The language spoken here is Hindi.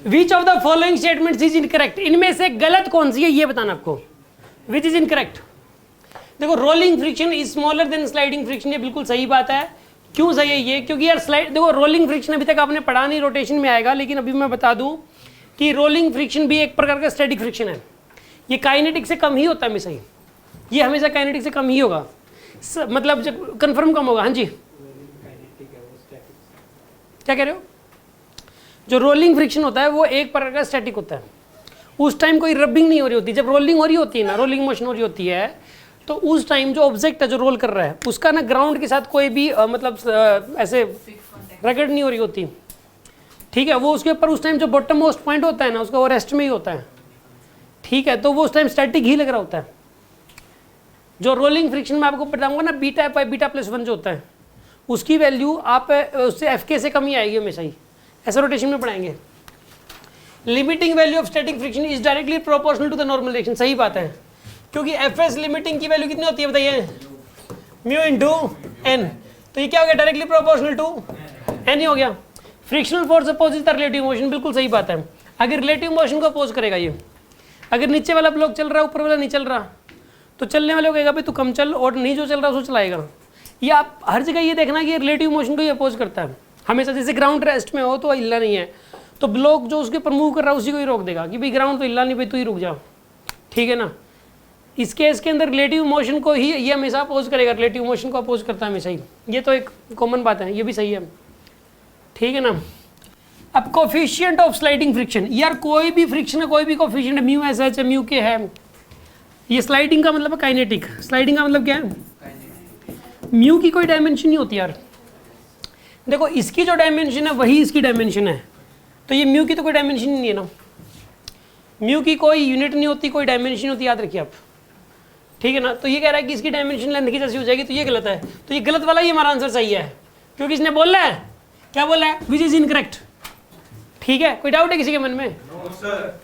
Which of the following statements is incorrect, इनमें से गलत कौन सी है ये बताना आपको, विच इज इनकरेक्ट। देखो rolling friction is smaller than sliding friction, ये बिल्कुल सही बात है। क्यों सही है ये, क्योंकि यार स्लाइड, देखो रोलिंग फ्रिक्शन अभी तक आपने पढ़ा नहीं, रोटेशन में आएगा, लेकिन अभी मैं बता दूं कि रोलिंग फ्रिक्शन भी एक प्रकार का स्टैटिक फ्रिक्शन है, ये काइनेटिक से कम ही होता है हमेशा ही, ये हमेशा काइनेटिक से कम ही होगा, मतलब जब कंफर्म कम होगा। हाँ जी क्या कह रहे हो, जो रोलिंग फ्रिक्शन होता है वो एक प्रकार का स्टैटिक होता है, उस टाइम कोई रबिंग नहीं हो रही होती, जब रोलिंग हो रही होती है ना, रोलिंग मोशन हो रही होती है, तो उस टाइम जो ऑब्जेक्ट है जो रोल कर रहा है उसका ना ग्राउंड के साथ कोई भी मतलब ऐसे रगड़ नहीं हो रही होती, ठीक है, वो उसके ऊपर उस टाइम जो बॉटम मोस्ट पॉइंट होता है ना उसका वो रेस्ट में ही होता है, ठीक है, तो वो उस टाइम स्टैटिक ही लग रहा होता है। जो रोलिंग फ्रिक्शन में आपको बताऊंगा ना, बीटा बाई बीटा प्लस 1 जो होता है उसकी वैल्यू आप उससे एफ के से कम ही आएगी हमेशा ही, ऐसा रोटेशन में पढ़ाएंगे। Limiting value of static friction is directly proportional to the normal direction, सही बात है, क्योंकि एफ एस लिमिटिंग की वैल्यू कितनी होती है बताइए, म्यू इंटू एन, तो ये क्या हो गया, डायरेक्टली प्रोपोर्शनल टू एन ही हो गया। Frictional force opposite the relative motion, बिल्कुल सही बात है, अगर रिलेटिव मोशन को अपोज करेगा ये, अगर नीचे वाला ब्लॉक चल रहा है ऊपर वाला नहीं चल रहा, तो चलने वाले को कहेगा भाई तू कम चल, और नहीं जो चल रहा है उसको चलाएगा। ये आप हर जगह ये देखना कि रिलेटिव मोशन को ही अपोज करता है हमेशा, जैसे ग्राउंड रेस्ट में हो तो हिलना नहीं है, तो ब्लॉक जो उसके ऊपर मूव कर रहा है उसी को ही रोक देगा कि भाई ग्राउंड तो हिलना नहीं, भाई तू ही रुक जा, ठीक है ना। इस केस के अंदर रिलेटिव मोशन को ही ये हमेशा अपोज करेगा, रिलेटिव मोशन को अपोज करता है हमेशा ही, ये तो एक कॉमन बात है, ये भी सही है, ठीक है ना। अब कोफिशिएंट ऑफ स्लाइडिंग फ्रिक्शन, यार कोई भी फ्रिक्शन है, कोई भी कोफिशिएंट है, म्यू एस एच है, म्यू के है, ये स्लाइडिंग का मतलब है काइनेटिक, स्लाइडिंग का मतलब क्या है, म्यू की कोई डायमेंशन नहीं होती यार, देखो इसकी जो डायमेंशन है वही इसकी डायमेंशन है, तो ये म्यू की तो कोई डायमेंशन नहीं है ना, म्यू की कोई यूनिट नहीं होती, कोई डायमेंशन नहीं होती, याद रखिए आप, ठीक है ना। तो ये कह रहा है कि इसकी डायमेंशन लेंथ की जैसी हो जाएगी, तो ये गलत है, तो ये गलत वाला ही हमारा आंसर सही है, क्योंकि इसने बोला है, क्या बोला है, विच इज इनकरेक्ट, ठीक है। कोई डाउट है किसी के मन में?